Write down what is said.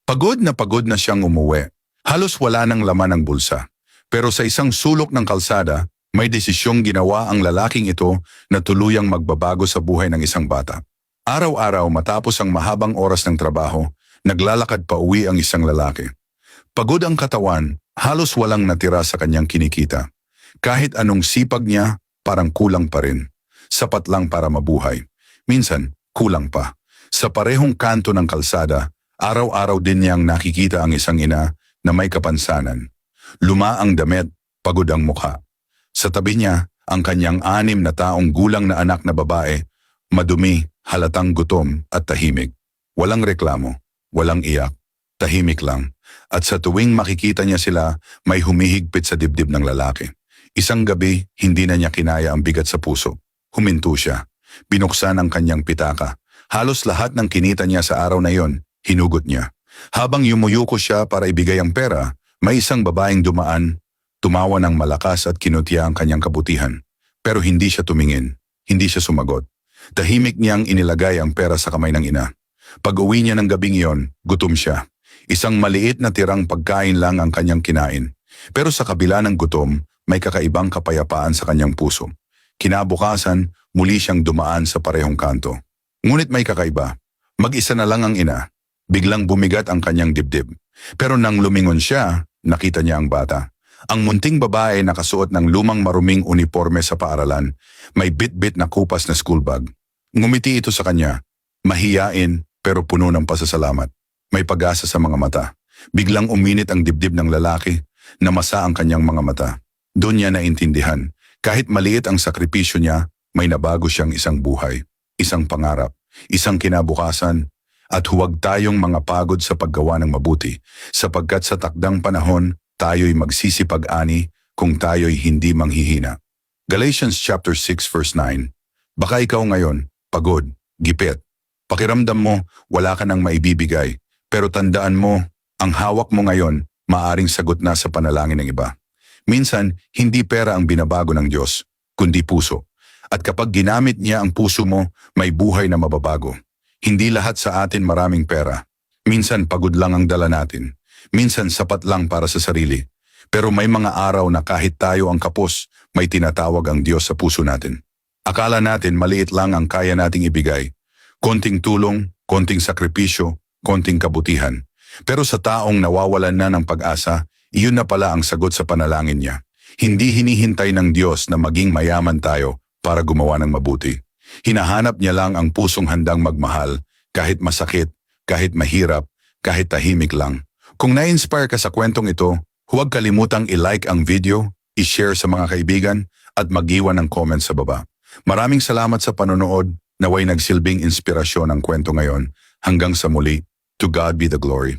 Pagod na siyang umuwi. Halos wala ng laman ang bulsa. Pero sa isang sulok ng kalsada, may desisyong ginawa ang lalaking ito na tuluyang magbabago sa buhay ng isang bata. Araw-araw matapos ang mahabang oras ng trabaho, naglalakad pa uwi ang isang lalaki. Pagod ang katawan, halos walang natira sa kanyang kinikita. Kahit anong sipag niya, parang kulang pa rin. Sapat lang para mabuhay. Minsan, kulang pa. Sa parehong kanto ng kalsada, araw-araw din niyang nakikita ang isang ina na may kapansanan. Luma ang damit, pagod ang mukha. Sa tabi niya, ang kanyang 6 na taong gulang na anak na babae, madumi, halatang gutom at tahimik. Walang reklamo, walang iyak, tahimik lang. At sa tuwing makikita niya sila, may humihigpit sa dibdib ng lalaki. Isang gabi, hindi na niya kinaya ang bigat sa puso. Huminto siya. Binuksan ang kanyang pitaka. Halos lahat ng kinita niya sa araw na yon, hinugot niya. Habang yumuyuko siya para ibigay ang pera, may isang babaeng dumaan, tumawa ng malakas at kinutya ang kanyang kabutihan. Pero hindi siya tumingin, hindi siya sumagot. Tahimik niyang inilagay ang pera sa kamay ng ina. Pag-uwi niya ng gabing iyon, gutom siya. Isang maliit na tirang pagkain lang ang kanyang kinain. Pero sa kabila ng gutom, may kakaibang kapayapaan sa kanyang puso. Kinabukasan, muli siyang dumaan sa parehong kanto. Ngunit may kakaiba. Mag-isa na lang ang ina. Biglang bumigat ang kanyang dibdib. Pero nang lumingon siya, nakita niya ang bata. Ang munting babae nakasuot ng lumang maruming uniforme sa paaralan, may bit-bit na kupas na school bag. Ngumiti ito sa kanya, mahiyain pero puno ng pasasalamat. May pag-asa sa mga mata. Biglang uminit ang dibdib ng lalaki, namasa ang kanyang mga mata. Doon niya naintindihan, kahit maliit ang sakripisyo niya, may nabago siyang isang buhay, isang pangarap, isang kinabukasan. At huwag tayong mga pagod sa paggawa ng mabuti, sapagkat sa takdang panahon, tayo'y magsisipag-ani kung tayo'y hindi manghihina. Galatians chapter 6 verse 9. Baka ikaw ngayon, pagod, gipit. Pakiramdam mo, wala ka nang maibibigay. Pero tandaan mo, ang hawak mo ngayon, maaring sagot na sa panalangin ng iba. Minsan, hindi pera ang binabago ng Diyos, kundi puso. At kapag ginamit niya ang puso mo, may buhay na mababago. Hindi lahat sa atin maraming pera. Minsan pagod lang ang dala natin. Minsan sapat lang para sa sarili. Pero may mga araw na kahit tayo ang kapos, may tinatawag ang Diyos sa puso natin. Akala natin maliit lang ang kaya nating ibigay. Konting tulong, konting sakripisyo, konting kabutihan. Pero sa taong nawawalan na ng pag-asa, iyon na pala ang sagot sa panalangin niya. Hindi hinihintay ng Diyos na maging mayaman tayo para gumawa ng mabuti. Hinahanap niya lang ang pusong handang magmahal, kahit masakit, kahit mahirap, kahit tahimik lang. Kung na-inspire ka sa kwentong ito, huwag kalimutang i-like ang video, i-share sa mga kaibigan, at mag-iwan ng comment sa baba. Maraming salamat sa panonood, naway nagsilbing inspirasyon ang kwento ngayon. Hanggang sa muli, to God be the glory.